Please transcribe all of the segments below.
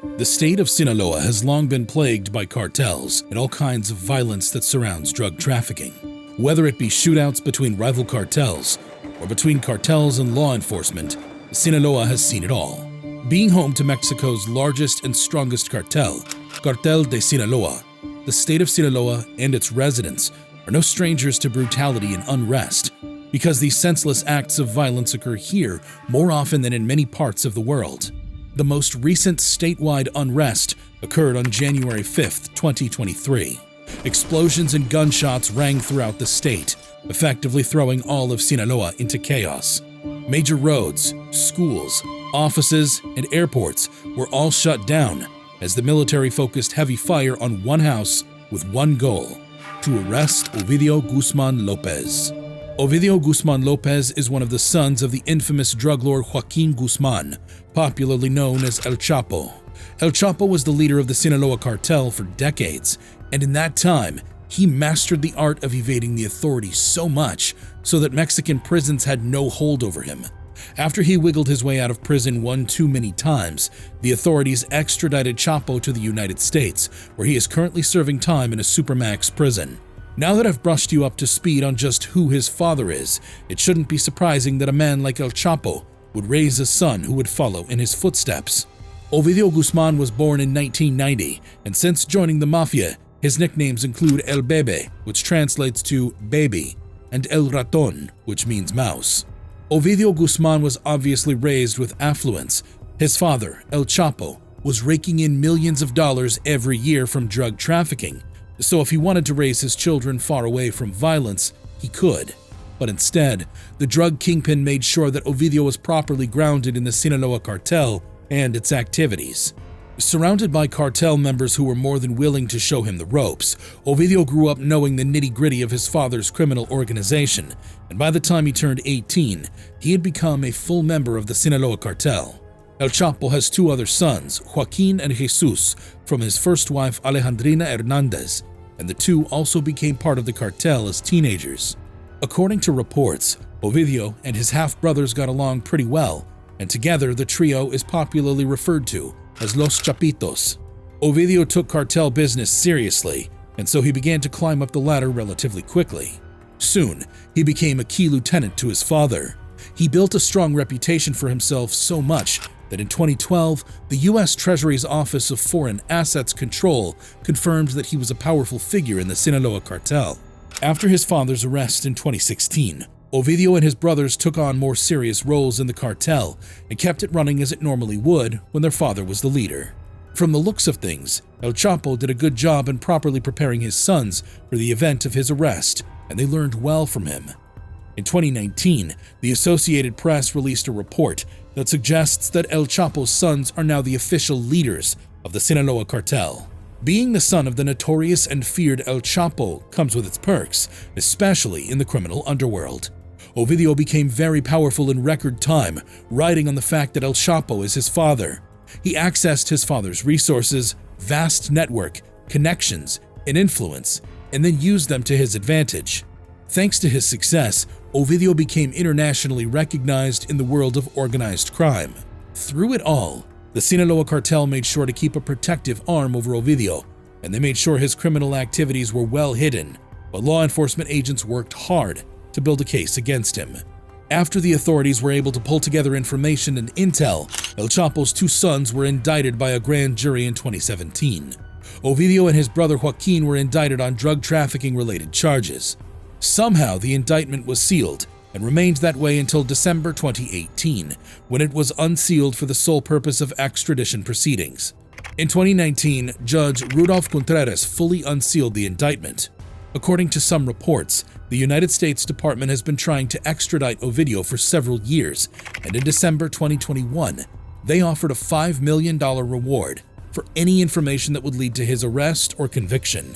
The state of Sinaloa has long been plagued by cartels and all kinds of violence that surrounds drug trafficking. Whether it be shootouts between rival cartels or between cartels and law enforcement, Sinaloa has seen it all. Being home to Mexico's largest and strongest cartel, Cartel de Sinaloa, the state of Sinaloa and its residents are no strangers to brutality and unrest, because these senseless acts of violence occur here more often than in many parts of the world. The most recent statewide unrest occurred on January 5, 2023. Explosions and gunshots rang throughout the state, effectively throwing all of Sinaloa into chaos. Major roads, schools, offices, and airports were all shut down as the military focused heavy fire on one house with one goal: to arrest Ovidio Guzmán-López. Ovidio Guzmán-López is one of the sons of the infamous drug lord Joaquin Guzmán, popularly known as El Chapo. El Chapo was the leader of the Sinaloa cartel for decades, and in that time, he mastered the art of evading the authorities so much so that Mexican prisons had no hold over him. After he wiggled his way out of prison one too many times, the authorities extradited Chapo to the United States, where he is currently serving time in a supermax prison. Now that I've brushed you up to speed on just who his father is, it shouldn't be surprising that a man like El Chapo would raise a son who would follow in his footsteps. Ovidio Guzmán was born in 1990, and since joining the Mafia, his nicknames include El Bebe, which translates to baby, and El Raton, which means mouse. Ovidio Guzmán was obviously raised with affluence. His father, El Chapo, was raking in millions of dollars every year from drug trafficking, so if he wanted to raise his children far away from violence, he could. But instead, the drug kingpin made sure that Ovidio was properly grounded in the Sinaloa cartel and its activities. Surrounded by cartel members who were more than willing to show him the ropes, Ovidio grew up knowing the nitty-gritty of his father's criminal organization, and by the time he turned 18, he had become a full member of the Sinaloa cartel. El Chapo has two other sons, Joaquin and Jesus, from his first wife Alejandrina Hernandez, and the two also became part of the cartel as teenagers. According to reports, Ovidio and his half-brothers got along pretty well, and together the trio is popularly referred to as Los Chapitos. Ovidio took cartel business seriously, and so he began to climb up the ladder relatively quickly. Soon, he became a key lieutenant to his father. He built a strong reputation for himself so much that in 2012, the U.S. Treasury's Office of Foreign Assets Control confirmed that he was a powerful figure in the Sinaloa cartel. After his father's arrest in 2016, Ovidio and his brothers took on more serious roles in the cartel and kept it running as it normally would when their father was the leader. From the looks of things, El Chapo did a good job in properly preparing his sons for the event of his arrest, and they learned well from him. In 2019, the Associated Press released a report that suggests that El Chapo's sons are now the official leaders of the Sinaloa cartel. Being the son of the notorious and feared El Chapo comes with its perks, especially in the criminal underworld. Ovidio became very powerful in record time, riding on the fact that El Chapo is his father. He accessed his father's resources, vast network, connections, and influence, and then used them to his advantage. Thanks to his success, Ovidio became internationally recognized in the world of organized crime. Through it all, the Sinaloa cartel made sure to keep a protective arm over Ovidio, and they made sure his criminal activities were well hidden, but law enforcement agents worked hard to build a case against him. After the authorities were able to pull together information and intel, El Chapo's two sons were indicted by a grand jury in 2017. Ovidio and his brother Joaquin were indicted on drug trafficking-related charges. Somehow, the indictment was sealed and remained that way until December 2018, when it was unsealed for the sole purpose of extradition proceedings. In 2019, Judge Rudolph Contreras fully unsealed the indictment. According to some reports, the United States Department has been trying to extradite Ovidio for several years, and in December 2021, they offered a $5 million reward for any information that would lead to his arrest or conviction.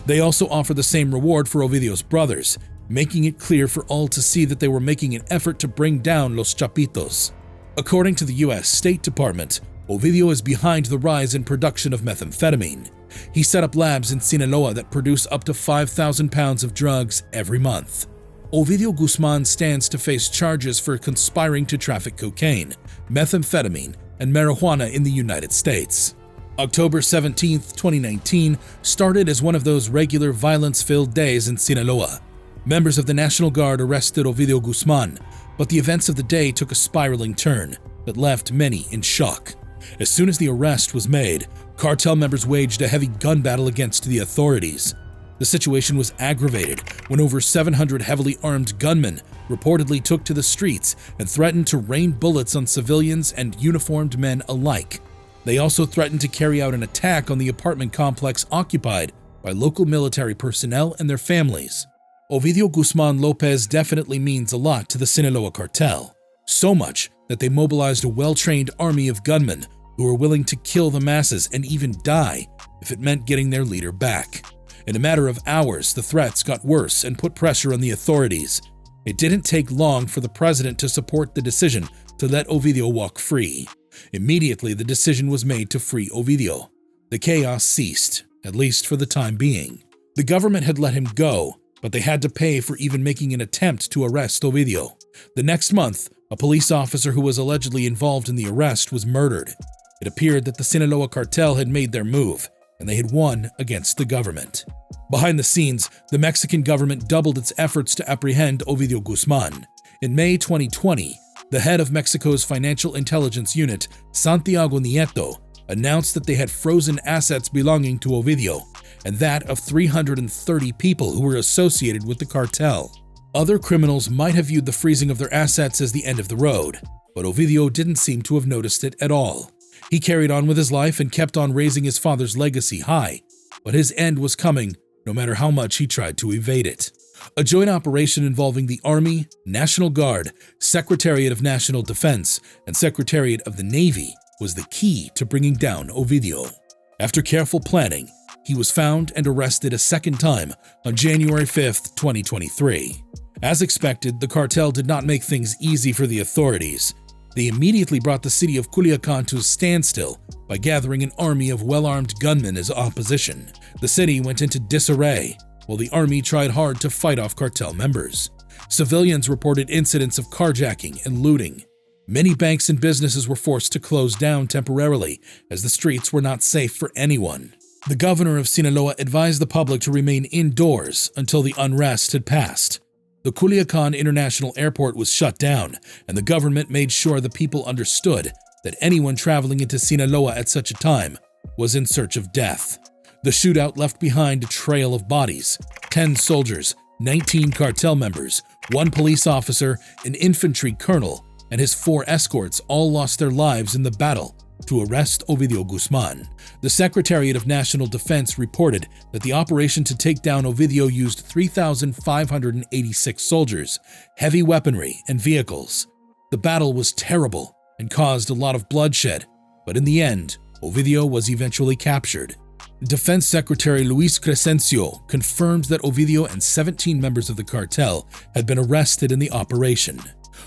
They also offered the same reward for Ovidio's brothers, making it clear for all to see that they were making an effort to bring down Los Chapitos. According to the U.S. State Department, Ovidio is behind the rise in production of methamphetamine. He set up labs in Sinaloa that produce up to 5,000 pounds of drugs every month. Ovidio Guzmán stands to face charges for conspiring to traffic cocaine, methamphetamine, and marijuana in the United States. October 17, 2019 started as one of those regular violence-filled days in Sinaloa. Members of the National Guard arrested Ovidio Guzmán, but the events of the day took a spiraling turn that left many in shock. As soon as the arrest was made, cartel members waged a heavy gun battle against the authorities. The situation was aggravated when over 700 heavily armed gunmen reportedly took to the streets and threatened to rain bullets on civilians and uniformed men alike. They also threatened to carry out an attack on the apartment complex occupied by local military personnel and their families. Ovidio Guzmán-López definitely means a lot to the Sinaloa cartel, so much that they mobilized a well-trained army of gunmen who were willing to kill the masses and even die if it meant getting their leader back. In a matter of hours, the threats got worse and put pressure on the authorities. It didn't take long for the president to support the decision to let Ovidio walk free. Immediately, the decision was made to free Ovidio. The chaos ceased, at least for the time being. The government had let him go, but they had to pay for even making an attempt to arrest Ovidio. The next month, a police officer who was allegedly involved in the arrest was murdered. It appeared that the Sinaloa cartel had made their move, and they had won against the government. Behind the scenes, the Mexican government doubled its efforts to apprehend Ovidio Guzmán. In May 2020, the head of Mexico's Financial Intelligence Unit, Santiago Nieto, announced that they had frozen assets belonging to Ovidio, and that of 330 people who were associated with the cartel. Other criminals might have viewed the freezing of their assets as the end of the road, but Ovidio didn't seem to have noticed it at all. He carried on with his life and kept on raising his father's legacy high, but his end was coming no matter how much he tried to evade it. A joint operation involving the Army, National Guard, Secretariat of National Defense, and Secretariat of the Navy was the key to bringing down Ovidio. After careful planning, he was found and arrested a second time on January 5, 2023. As expected, the cartel did not make things easy for the authorities. They immediately brought the city of Culiacan to a standstill by gathering an army of well-armed gunmen as opposition. The city went into disarray, while the army tried hard to fight off cartel members. Civilians reported incidents of carjacking and looting. Many banks and businesses were forced to close down temporarily, as the streets were not safe for anyone. The governor of Sinaloa advised the public to remain indoors until the unrest had passed. The Culiacan International Airport was shut down, and the government made sure the people understood that anyone traveling into Sinaloa at such a time was in search of death. The shootout left behind a trail of bodies: 10 soldiers, 19 cartel members, 1 police officer, an infantry colonel, and his 4 escorts all lost their lives in the battle to arrest Ovidio Guzmán. The Secretariat of National Defense reported that the operation to take down Ovidio used 3,586 soldiers, heavy weaponry, and vehicles. The battle was terrible and caused a lot of bloodshed, but in the end, Ovidio was eventually captured. Defense Secretary Luis Crescencio confirmed that Ovidio and 17 members of the cartel had been arrested in the operation.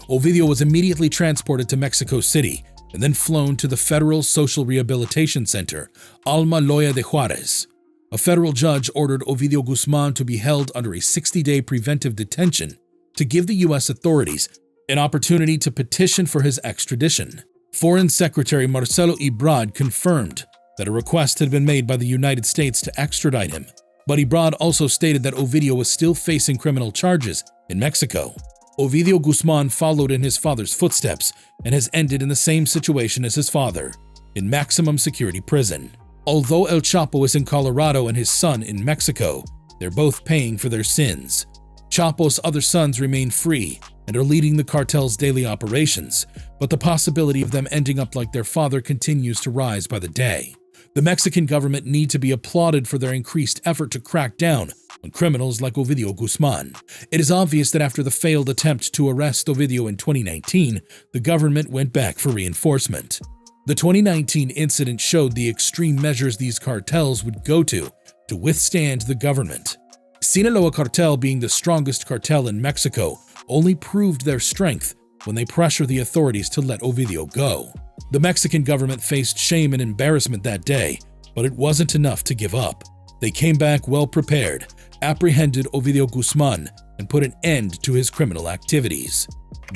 Ovidio was immediately transported to Mexico City and then flown to the Federal Social Rehabilitation Center, Alma Loya de Juarez. A federal judge ordered Ovidio Guzmán to be held under a 60-day preventive detention to give the U.S. authorities an opportunity to petition for his extradition. Foreign Secretary Marcelo Ebrard confirmed that a request had been made by the United States to extradite him, but Ebrard also stated that Ovidio was still facing criminal charges in Mexico. Ovidio Guzmán followed in his father's footsteps and has ended in the same situation as his father, in maximum security prison. Although El Chapo is in Colorado and his son in Mexico, they're both paying for their sins. Chapo's other sons remain free and are leading the cartel's daily operations, but the possibility of them ending up like their father continues to rise by the day. The Mexican government need to be applauded for their increased effort to crack down on criminals like Ovidio Guzmán. It is obvious that after the failed attempt to arrest Ovidio in 2019, the government went back for reinforcement. The 2019 incident showed the extreme measures these cartels would go to withstand the government. Sinaloa cartel, being the strongest cartel in Mexico, only proved their strength when they pressured the authorities to let Ovidio go. The Mexican government faced shame and embarrassment that day, but it wasn't enough to give up. They came back well prepared, apprehended Ovidio Guzmán, and put an end to his criminal activities.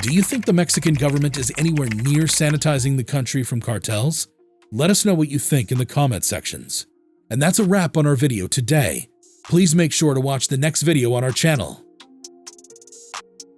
Do you think the Mexican government is anywhere near sanitizing the country from cartels? Let us know what you think in the comment sections. And that's a wrap on our video today. Please make sure to watch the next video on our channel.